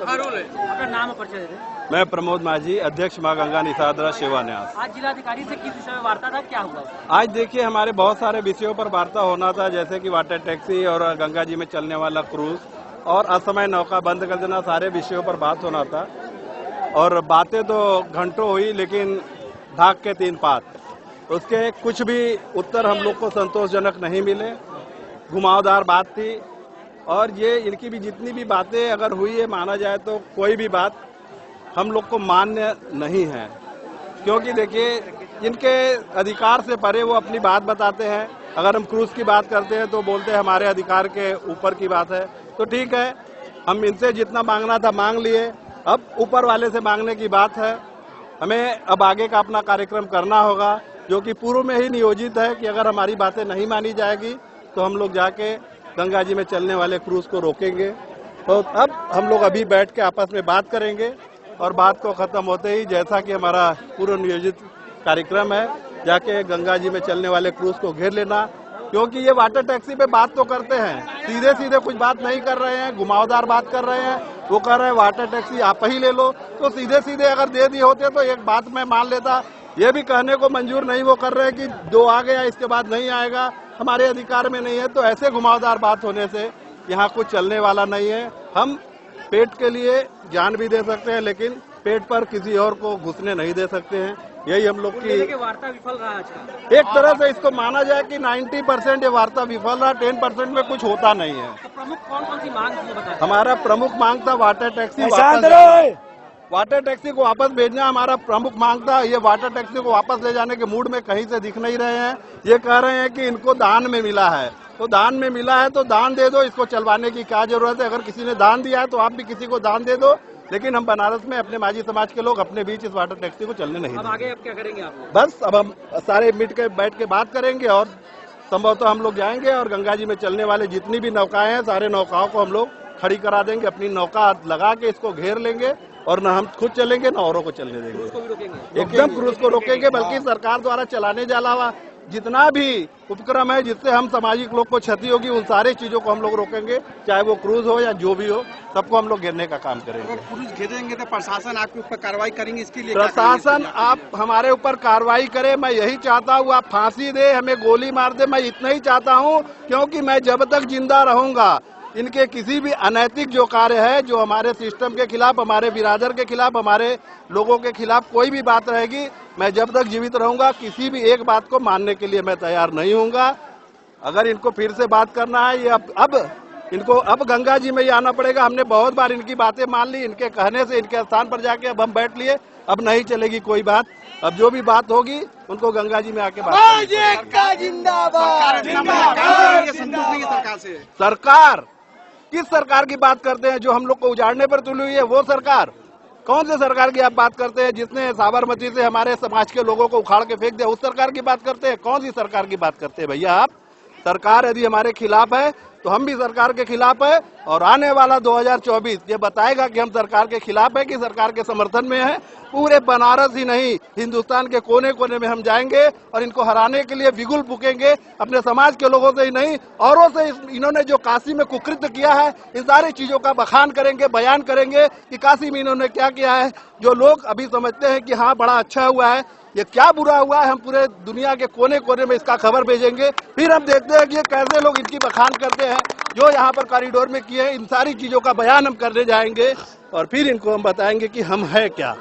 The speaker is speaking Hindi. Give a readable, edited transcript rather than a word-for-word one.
अपना नाम और परिचय दे दें। मैं प्रमोद माझी, अध्यक्ष मां गंगा निसादरा सेवा न्यास। आज जिलाधिकारी से किस विषय में वार्ता था, क्या हुआ? आज देखिए हमारे बहुत सारे विषयों पर वार्ता होना था, जैसे कि वाटर टैक्सी और गंगा जी में चलने वाला क्रूज और असमय नौका बंद कर देना, सारे विषयों पर बात होना था। और बातें तो घंटों हुई, लेकिन ढाक के 3 पात, उसके कुछ भी उत्तर हम लोग को संतोषजनक नहीं मिले। घुमावदार बात थी और ये इनकी भी जितनी भी बातें अगर हुई है, माना जाए तो कोई भी बात हम लोग को मान्य नहीं है, क्योंकि देखिए इनके अधिकार से परे वो अपनी बात बताते हैं। अगर हम क्रूज की बात करते हैं तो बोलते हैं हमारे अधिकार के ऊपर की बात है। तो ठीक है, हम इनसे जितना मांगना था मांग लिए, अब ऊपर वाले से मांगने की बात है। हमें अब आगे का अपना कार्यक्रम करना होगा, जो कि पूर्व में ही नियोजित है कि अगर हमारी बातें नहीं मानी जाएगी तो हम लोग जाके गंगा जी में चलने वाले क्रूज को रोकेंगे। तो अब हम लोग अभी बैठ के आपस में बात करेंगे और बात को खत्म होते ही, जैसा कि हमारा पूर्व नियोजित कार्यक्रम है, जाके गंगा जी में चलने वाले क्रूज को घेर लेना। क्योंकि ये वाटर टैक्सी पे बात तो करते हैं, सीधे सीधे कुछ बात नहीं कर रहे हैं, घुमावदार बात कर रहे हैं। वो कह रहे हैं वाटर टैक्सी आप ही ले लो, तो सीधे सीधे अगर दे दिए होते तो एक बात मैं मान लेता। ये भी कहने को मंजूर नहीं वो कर रहे हैं कि 2 आ गया इसके बाद नहीं आएगा, हमारे अधिकार में नहीं है। तो ऐसे घुमावदार बात होने से यहाँ कुछ चलने वाला नहीं है। हम पेट के लिए जान भी दे सकते हैं, लेकिन पेट पर किसी और को घुसने नहीं दे सकते हैं। यही हम लोग की वार्ता विफल रहा आज। एक तरह से इसको माना जाए कि 90% ये वार्ता विफल रहा, 10% में कुछ होता नहीं है। तो प्रमुख कौन सी मांग थी बताइए? हमारा प्रमुख मांग था वाटर टैक्सी वाटर टैक्सी को वापस भेजना हमारा प्रमुख मांग था। ये वाटर टैक्सी को वापस ले जाने के मूड में कहीं से दिख नहीं रहे हैं। ये कह रहे हैं कि इनको दान में मिला है, तो दान में मिला है तो दान दे दो, इसको चलवाने की क्या जरूरत है। अगर किसी ने दान दिया है तो आप भी किसी को दान दे दो, लेकिन हम बनारस में अपने माझी समाज के लोग अपने बीच इस वाटर टैक्सी को चलने नहीं देंगे। आगे अब क्या करेंगे आप? बस अब हम सारे मिट के बैठ के बात करेंगे और संभवतः हम लोग जाएंगे और गंगा जी में चलने वाले जितनी भी नौकाएं हैं, सारे नौकाओं को हम लोग खड़ी करा देंगे, अपनी नौका लगा के इसको घेर लेंगे और न हम खुद चलेंगे न औरों को चलने देंगे। एकदम क्रूज को रोकेंगे, बल्कि सरकार द्वारा चलाने जाला जितना भी उपक्रम है जिससे हम सामाजिक लोग को क्षति होगी, उन सारी चीजों को हम लोग रोकेंगे, चाहे वो क्रूज हो या जो भी हो, सबको हम लोग घेरने का काम करेंगे। अगर क्रूज घेरेंगे तो प्रशासन आपके ऊपर कार्रवाई करेंगे, इसके लिए प्रशासन आप हमारे ऊपर कार्रवाई करे, मैं यही चाहता हूँ। आप फांसी दे, हमें गोली मार दे, मैं इतना ही चाहता हूँ, क्योंकि मैं जब तक जिंदा रहूंगा इनके किसी भी अनैतिक जो कार्य है, जो हमारे सिस्टम के खिलाफ, हमारे बिरादर के खिलाफ, हमारे लोगों के खिलाफ कोई भी बात रहेगी, मैं जब तक जीवित रहूंगा किसी भी एक बात को मानने के लिए मैं तैयार नहीं हूँगा। अगर इनको फिर से बात करना है, ये अब इनको अब गंगा जी में ही आना पड़ेगा। हमने बहुत बार इनकी बातें मान ली, इनके कहने से इनके स्थान पर जाके अब हम बैठ लिए, अब नहीं चलेगी कोई बात। अब जो भी बात होगी उनको गंगा जी में आके बात सरकार किस सरकार की बात करते हैं? जो हम लोग को उजाड़ने पर तुली हुई है वो सरकार? कौन से सरकार की आप बात करते हैं जिसने साबरमती से हमारे समाज के लोगों को उखाड़ के फेंक दिया? उस सरकार की बात करते हैं? कौन सी सरकार की बात करते हैं भैया आप? सरकार यदि हमारे खिलाफ है तो हम भी सरकार के खिलाफ है, और आने वाला 2024 ये बताएगा कि हम सरकार के खिलाफ है कि सरकार के समर्थन में है। पूरे बनारस ही नहीं, हिंदुस्तान के कोने कोने में हम जाएंगे और इनको हराने के लिए बिगुल फूकेंगे। अपने समाज के लोगों से ही नहीं, औरों से इन्होंने जो काशी में कुकृत्य किया है, इन सारी चीजों का बखान करेंगे, बयान करेंगे कि काशी में इन्होंने क्या किया है। जो लोग अभी समझते हैं कि हाँ बड़ा अच्छा हुआ है, ये क्या बुरा हुआ है, हम पूरे दुनिया के कोने कोने में इसका खबर भेजेंगे। फिर हम देखते हैं कि ये कैसे लोग इनकी बखान करते हैं, जो यहाँ पर कॉरिडोर में किए हैं। इन सारी चीजों का बयान हम करने जाएंगे और फिर इनको हम बताएंगे कि हम है क्या।